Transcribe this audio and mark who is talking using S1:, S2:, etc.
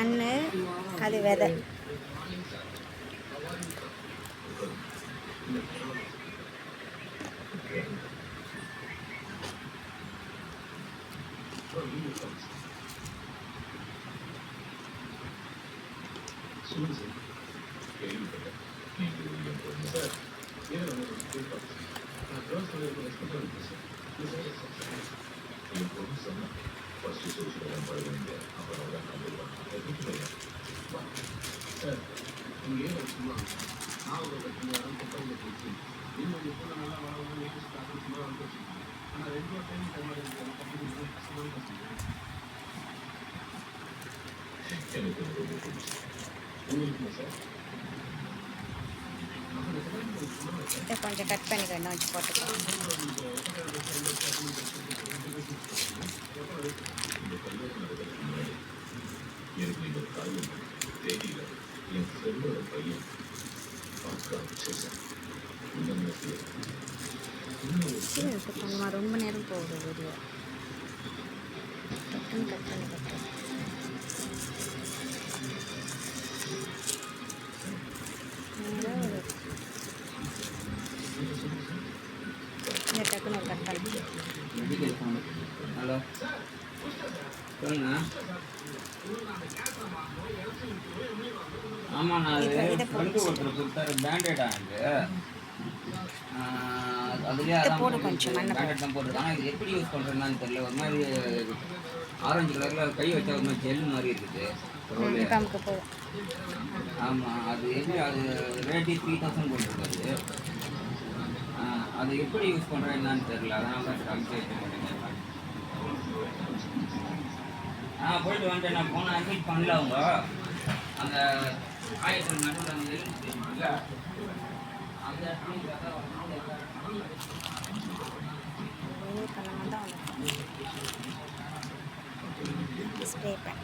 S1: மண், அது விதை. இதை கொஞ்சம் கட் பண்ணிக்கணும், வச்சு போட்டுக்கலாம். ரொம்ப நேரம் போகுது வீடியோ. டக்குன்னு கட் பண்ணி கட்டுறேன். டக்குன்னு கட் பண்ணி.
S2: ஹலோ சொல்லுங்க. ஆமாம், நான் அது ஃப்ரெண்டு ஒருத்தர் கொடுத்தாரு பேண்டேட் ஆனது. அதுலேயே அதான் பேண்டேட் தான் போட்டிருக்காங்க. ஆனால் இது எப்படி யூஸ் பண்ணுறதுன்னு தெரியல. ஒரு மாதிரி ஆரஞ்சு கலரில் கை வச்சா ஒரு மாதிரி ஜெல் மாதிரி இருக்குது. ஆமாம், அது எப்படி அது ரேட்டு 3000 போட்டிருக்காது. அது எப்படி யூஸ் பண்ணுறேன் என்னன்னு தெரியல. அதனால தான் கம்ப்ளீட் பண்ணிட்டேன். போயிட்டு வந்துட்டு நான் போனால் அட்மிட் பண்ணல. அவங்க அந்த ஆயிரத்தி நடுவில் அந்த எழுதிருக்கீங்கள அந்த
S1: ஸ்ப்ரே பண்ண